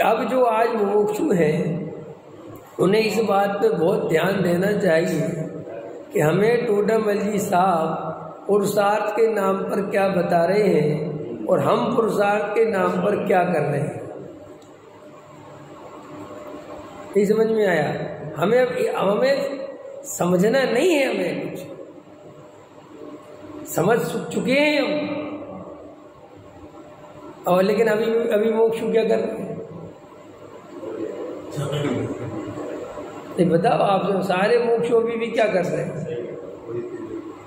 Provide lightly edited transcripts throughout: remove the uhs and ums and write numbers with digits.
अब जो आज मुमुक्षु हैं उन्हें इस बात पे बहुत ध्यान देना चाहिए कि हमें टोडामल साहब पुरुषार्थ के नाम पर क्या बता रहे हैं और हम पुरुषार्थ के नाम पर क्या कर रहे हैं। ये समझ में आया? हमें समझना नहीं है, हमें कुछ समझ चुके हैं हम, और लेकिन अभी मोक्षु क्या कर रहे हैं? नहीं बताओ आप, जो सारे मोक्षु अभी भी क्या कर रहे हैं?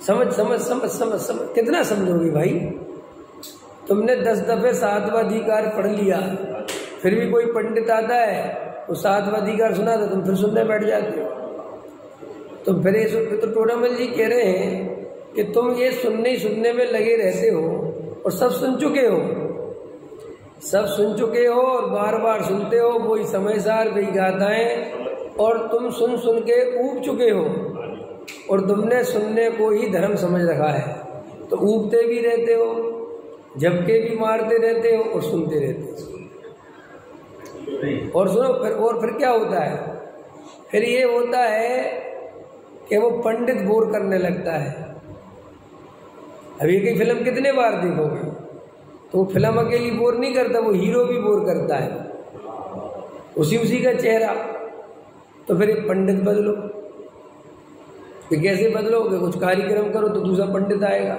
समझ समझ समझ समझ समझ कितना समझोगे भाई? तुमने 10 दफे 7वां अधिकार पढ़ लिया, फिर भी कोई पंडित आता है वो 7वां अधिकार सुना था, तुम फिर सुनने बैठ जाते हो। तो फिर तो टोडामल जी कह रहे हैं कि तुम ये सुनने में लगे रहते हो और सब सुन चुके हो, सब सुन चुके हो और बार बार सुनते हो वही समय सार वही गाथाएं, और तुम सुन के ऊब चुके हो और तुमने सुनने को ही धर्म समझ रखा है। तो ऊबते भी रहते हो, झपके भी मारते रहते हो और सुनते रहते हो। और सुनो फिर क्या होता है? फिर ये होता है कि वो पंडित बोर करने लगता है। अभी की फिल्म कितने बार देखोगे तो वो फिल्म अकेली बोर नहीं करता, वो हीरो भी बोर करता है, उसी का चेहरा। तो फिर एक पंडित बदलो। तो कैसे बदलोगे? कुछ कार्यक्रम करो तो दूसरा पंडित आएगा,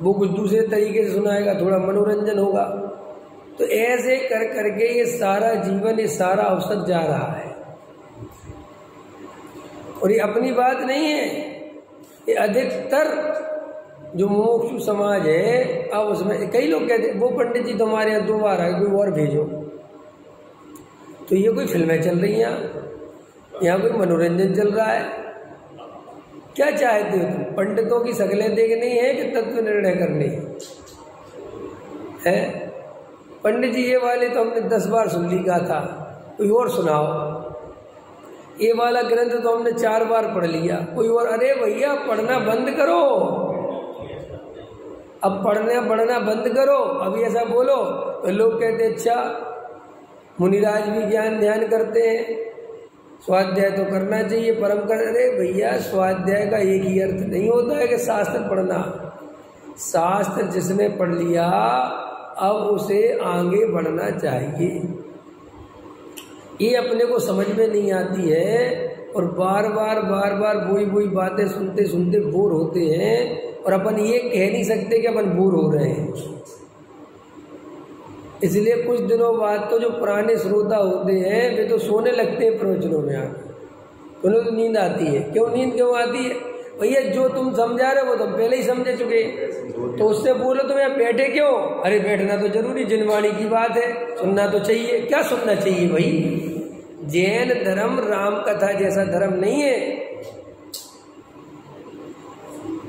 वो कुछ दूसरे तरीके से सुनाएगा, थोड़ा मनोरंजन होगा। तो ऐसे कर करके ये सारा जीवन, ये सारा अवसर जा रहा है। और ये अपनी बात नहीं है, ये अधिकतर जो मोक्षु समाज है, अब उसमें कई लोग कहते हैं वो पंडित जी तुम्हारे यहाँ 2 बार आए, कोई और भेजो। तो ये कोई फिल्में चल रही हैं, यहाँ कोई मनोरंजन चल रहा है। क्या चाहते हो तुम? पंडितों की शक्लें देखनी है कि तत्व निर्णय करनी है? पंडित जी ये वाले तो हमने 10 बार सुन ली का था, कोई और सुनाओ। ये वाला ग्रंथ तो हमने 4 बार पढ़ लिया, कोई और। अरे भैया पढ़ना बंद करो, अब पढ़ना बंद करो। अभी ऐसा बोलो तो लोग कहते अच्छा मुनिराज भी ज्ञान ध्यान करते हैं, स्वाध्याय तो करना चाहिए, परम कर। अरे भैया स्वाध्याय का एक ही अर्थ नहीं होता है कि शास्त्र पढ़ना। शास्त्र जिसने पढ़ लिया अब उसे आगे बढ़ना चाहिए। ये अपने को समझ में नहीं आती है और बार बार वही बातें सुनते सुनते बोर होते हैं, और अपन ये कह नहीं सकते कि अपन बोर हो रहे हैं। इसलिए कुछ दिनों बाद तो जो पुराने श्रोता होते हैं वे तो सोने लगते हैं प्रवचनों में आकर। उन्हें तो नींद आती है। नींद क्यों आती है? भैया जो तुम समझा रहे हो वो तुम पहले ही समझे चुके, तो उससे बोलो तुम यहाँ बैठे क्यों? अरे बैठना तो जरूरी, जिनवाणी की बात है, सुनना तो चाहिए। क्या सुनना चाहिए भाई? जैन धर्म राम कथा जैसा धर्म नहीं है।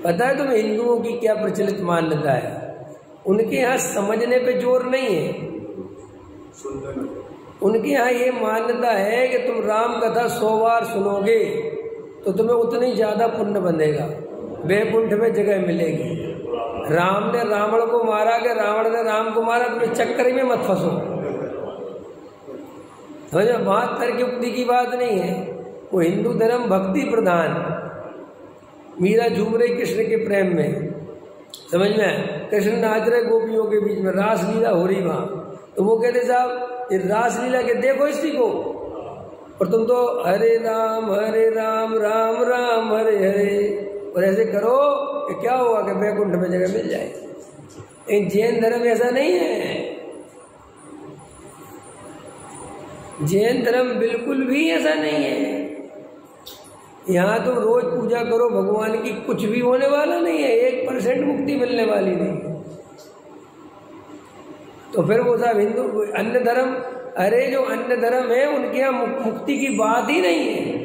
पता है तुम्हें हिंदुओं की क्या प्रचलित मान्यता है? उनके यहाँ समझने पे जोर नहीं है, उनके यहाँ ये मान्यता है कि तुम राम कथा 100 बार सुनोगे तो तुम्हें उतना ही ज्यादा पुण्य बनेगा, वैकुंठ में जगह मिलेगी। राम ने रावण को मारा कि रावण ने राम को मारा, तुम्हें चक्कर में मत फंसो। वहां तर्क युक्ति की बात नहीं है। वो हिंदू धर्म भक्ति प्रधान। मीरा झूम रही कृष्ण के प्रेम में, समझ में? कृष्ण नाच रहे गोपियों के बीच में, रास लीला हो रही वहां। तो वो कहते साहब ये रास लीला के देखो इसी को, और तुम तो हरे राम राम राम हरे हरे, और ऐसे करो कि क्या हुआ कि वैकुंठ में जगह मिल जाए। इन जैन धर्म ऐसा नहीं है। जैन धर्म बिल्कुल भी ऐसा नहीं है। यहाँ तुम रोज पूजा करो भगवान की, कुछ भी होने वाला नहीं है, 1% मुक्ति मिलने वाली नहीं है। तो फिर वो साहब हिंदू अन्य धर्म, अरे जो अन्य धर्म है उनके यहाँ मुक्ति की बात ही नहीं है।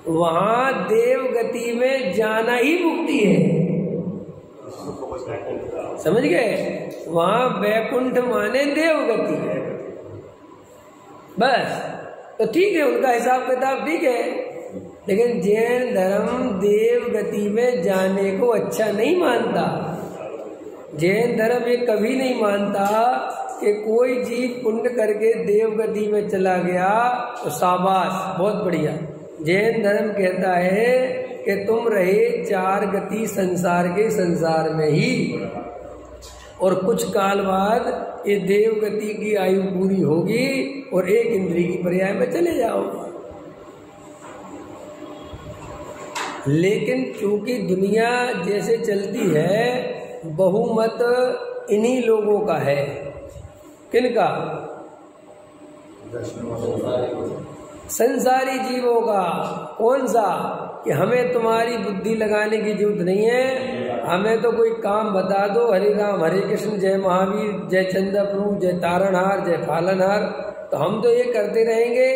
वहां देव गति में जाना ही मुक्ति है, समझ गए? वहां वैकुंठ माने देव गति है बस। तो ठीक है, उनका हिसाब किताब ठीक है, लेकिन जैन धर्म देव गति में जाने को अच्छा नहीं मानता। जैन धर्म ये कभी नहीं मानता कि कोई जीव पुण्य करके देवगति में चला गया तो शाबाश, बहुत बढ़िया। जैन धर्म कहता है कि तुम रहे 4 गति संसार के संसार में ही, और कुछ काल बाद ये देवगति की आयु पूरी होगी और 1 इंद्रिय की पर्याय में चले जाओगे। लेकिन क्योंकि दुनिया जैसे चलती है, बहुमत इन्हीं लोगों का है। किनका? संसारी जीवों का। कौन सा? कि हमें तुम्हारी बुद्धि लगाने की जरूरत नहीं है, हमें तो कोई काम बता दो, हरे राम हरे कृष्ण, जय महावीर, जय चंद्र प्रभु, जय तारणहार, जय पालनहार, तो हम तो ये करते रहेंगे,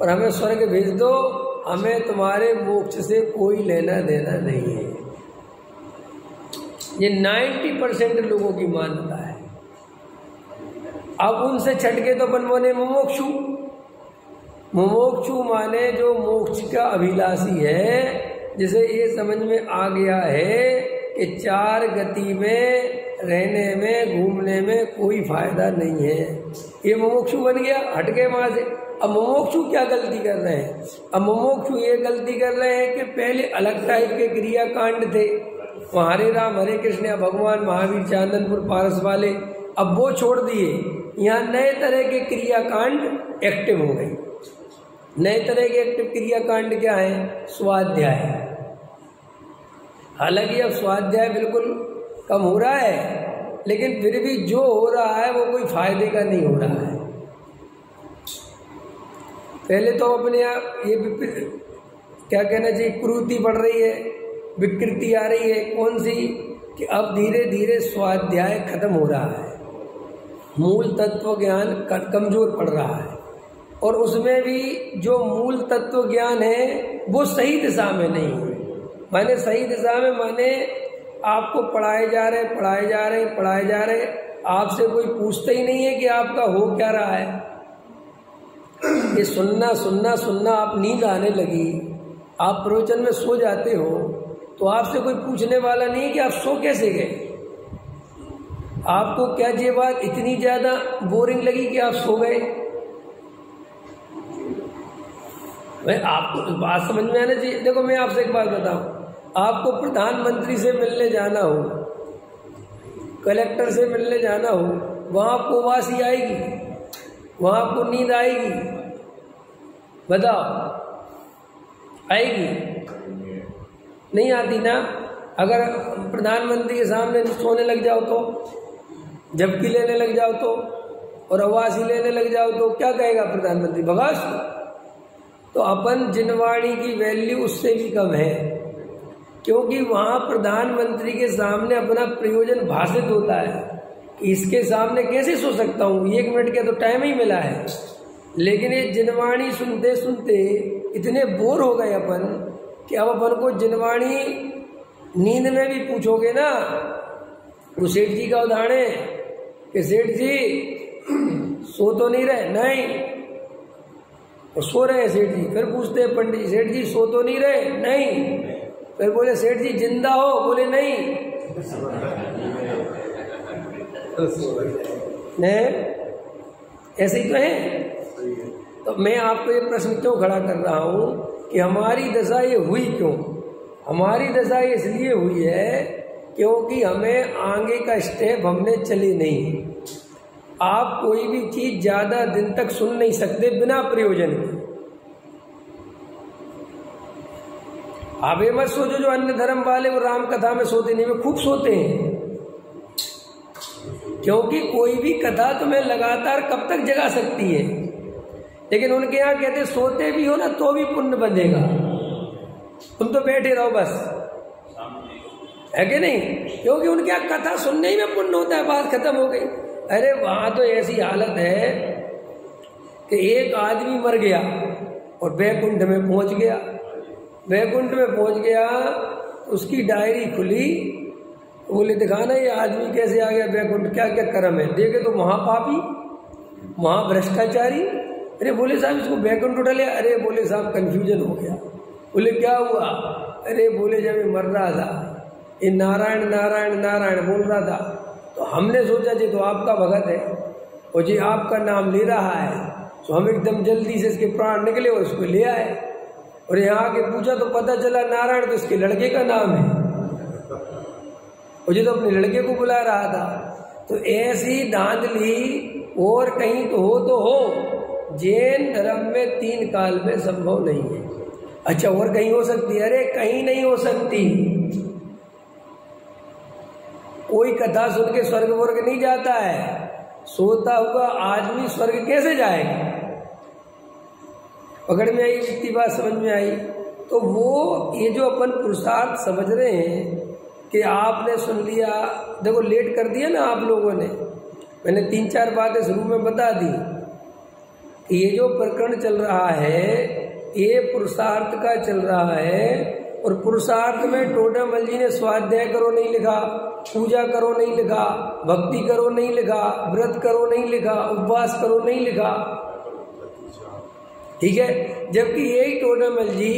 और हमें स्वर्ग भेज दो, हमें तुम्हारे मोक्ष से कोई लेना देना नहीं है। ये 90% लोगों की मान्यता है। अब उनसे छटके तो अपन बोले मुमुक्षु। मुमुक्षु माने जो मोक्ष का अभिलाषी है, जिसे ये समझ में आ गया है कि 4 गति में रहने में, घूमने में कोई फायदा नहीं है, ये मुमुक्षु बन गया, हट गए वहां से। अब मुमुक्षु क्या गलती कर रहे हैं? अब मुमुक्षु ये गलती कर रहे हैं कि पहले अलग टाइप के क्रियाकांड थे, वहाँ हरे राम हरे कृष्ण या भगवान महावीर चांदनपुर पारस वाले, अब वो छोड़ दिए। यहाँ नए तरह के क्रियाकांड एक्टिव हो गए। नए तरह के एक्टिव क्रियाकांड क्या है? स्वाध्याय। हालांकि अब स्वाध्याय बिल्कुल कम हो रहा है, लेकिन फिर भी जो हो रहा है वो कोई फायदे का नहीं हो रहा है। पहले तो अपने ये क्या कहना चाहिए, कुरीति बढ़ रही है, विकृति आ रही है। कौन सी? कि अब धीरे धीरे स्वाध्याय खत्म हो रहा है, मूल तत्व ज्ञान कमजोर पड़ रहा है, और उसमें भी जो मूल तत्व ज्ञान है वो सही दिशा में नहीं है। माने सही दिशा में माने आपको पढ़ाए जा रहे, आपसे कोई पूछता ही नहीं है कि आपका हो क्या रहा है। ये सुनना सुनना सुनना, आप नींद आने लगी, आप प्रवचन में सो जाते हो, तो आपसे कोई पूछने वाला नहीं है कि आप सो कैसे गए। आपको क्या ये बात इतनी ज्यादा बोरिंग लगी कि आप सो गए? भाई आपको बात समझ में आना चाहिए। देखो मैं आपसे एक बात बताऊं, आपको प्रधानमंत्री से मिलने जाना हो, कलेक्टर से मिलने जाना हो, वहां आपको वासी आएगी, वहां आपको नींद आएगी? बताओ, आएगी? नहीं आती ना। अगर प्रधानमंत्री के सामने सोने लग जाओ तो, झपकी लेने लग जाओ तो, और आवासी लेने लग जाओ तो क्या कहेगा प्रधानमंत्री? भगास। तो अपन जिनवाणी की वैल्यू उससे भी कम है, क्योंकि वहां प्रधानमंत्री के सामने अपना प्रयोजन भाषित होता है कि इसके सामने कैसे सो सकता हूँ, 1 मिनट का तो टाइम ही मिला है। लेकिन ये जिनवाणी सुनते सुनते इतने बोर हो गए अपन कि अब अपन को जिनवाणी नींद में भी पूछोगे ना, वो सेठ जी का उदाहरण है कि सेठ जी सो तो नहीं रहे? नहीं। और सो रहे हैं सेठ जी। फिर पूछते हैं पंडित जी, सेठ जी सो तो नहीं रहे? नहीं। फिर बोले सेठ जी जिंदा हो? बोले नहीं। ऐसे ही तो है। तो मैं आपको ये प्रश्न क्यों खड़ा कर रहा हूं कि हमारी दशा ये हुई क्यों? हमारी दशा इसलिए हुई है क्योंकि हमें आगे का स्टेप हमने चले नहीं। आप कोई भी चीज ज्यादा दिन तक सुन नहीं सकते बिना प्रयोजन के। आप ये मत सोचो जो अन्य धर्म वाले वो राम कथा में सोते नहीं, वे खूब सोते हैं, क्योंकि कोई भी कथा तुम्हें लगातार कब तक जगा सकती है। लेकिन उनके यहाँ कहते सोते भी हो ना तो भी पुण्य बंधेगा, तुम तो बैठे रहो बस, है कि नहीं? क्योंकि उनके यहाँ कथा सुनने ही में पुण्य होता है, बात खत्म हो गई। अरे वहां तो ऐसी हालत है कि एक आदमी मर गया और बैकुंठ में पहुंच गया। बैकुंठ में पहुंच गया तो उसकी डायरी खुली, बोले दिखाना ये आदमी कैसे आ गया बैकुंठ, क्या क्या कर्म है। देखे तो महापापी, महाभ्रष्टाचारी। अरे बोले साहब इसको बैकुंठ उठा लिया। अरे बोले साहब कंफ्यूजन हो गया। बोले क्या हुआ? अरे बोले जब ये मर रहा था ये नारायण नारायण नारायण बोल रहा था, तो हमने सोचा जी तो आपका भगत है, और जी आपका नाम ले रहा है, तो हम एकदम जल्दी से इसके प्राण निकले और उसको ले आए। और यहाँ आके पूछा तो पता चला नारायण तो इसके लड़के का नाम है, और जी तो अपने लड़के को बुला रहा था। तो ऐसी धांधली और कहीं तो हो, जैन धर्म में 3 काल में संभव नहीं है। अच्छा और कहीं हो सकती है? अरे कहीं नहीं हो सकती। कोई कथा सुन के स्वर्ग वर्ग नहीं जाता है। सोता हुआ आदमी स्वर्ग कैसे जाएगा? पकड़ में आई, इतनी बात समझ में आई। तो वो ये जो अपन पुरुषार्थ समझ रहे हैं कि आपने सुन लिया, देखो लेट कर दिया ना आप लोगों ने, मैंने 3-4 बातें शुरू में बता दी कि ये जो प्रकरण चल रहा है ये पुरुषार्थ का चल रहा है। और पुरुषार्थ में टोडामल जी ने स्वाध्याय करो नहीं लिखा, पूजा करो नहीं लिखा, भक्ति करो नहीं लिखा, व्रत करो नहीं लिखा, उपवास करो नहीं लिखा, ठीक है। जबकि यही टोडामल जी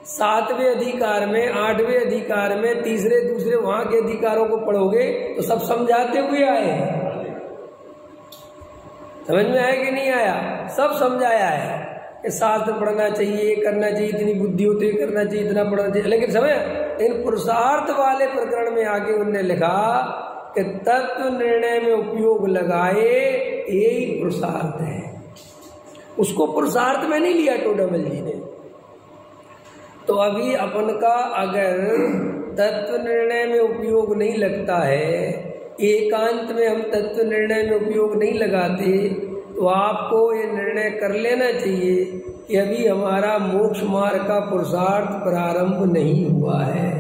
7वें अधिकार में, 8वें अधिकार में, तीसरे दूसरे वहां के अधिकारों को पढ़ोगे तो सब समझाते हुए आए हैं। समझ में आया कि नहीं आया? सब समझाया है कि शास्त्र पढ़ना चाहिए, करना चाहिए, इतनी बुद्धि होती है, करना चाहिए, इतना पढ़ना चाहिए। लेकिन समझ इन पुरुषार्थ वाले प्रकरण में आगे उन्होंने लिखा कि तत्व निर्णय में उपयोग लगाए यही पुरुषार्थ है। उसको पुरुषार्थ में नहीं लिया टोडामल जी ने। तो अभी अपन का अगर तत्व निर्णय में उपयोग नहीं लगता है, एकांत में हम तत्व निर्णय में उपयोग नहीं लगाते, तो आपको ये निर्णय कर लेना चाहिए कि अभी हमारा मोक्ष मार्ग का पुरुषार्थ प्रारंभ नहीं हुआ है।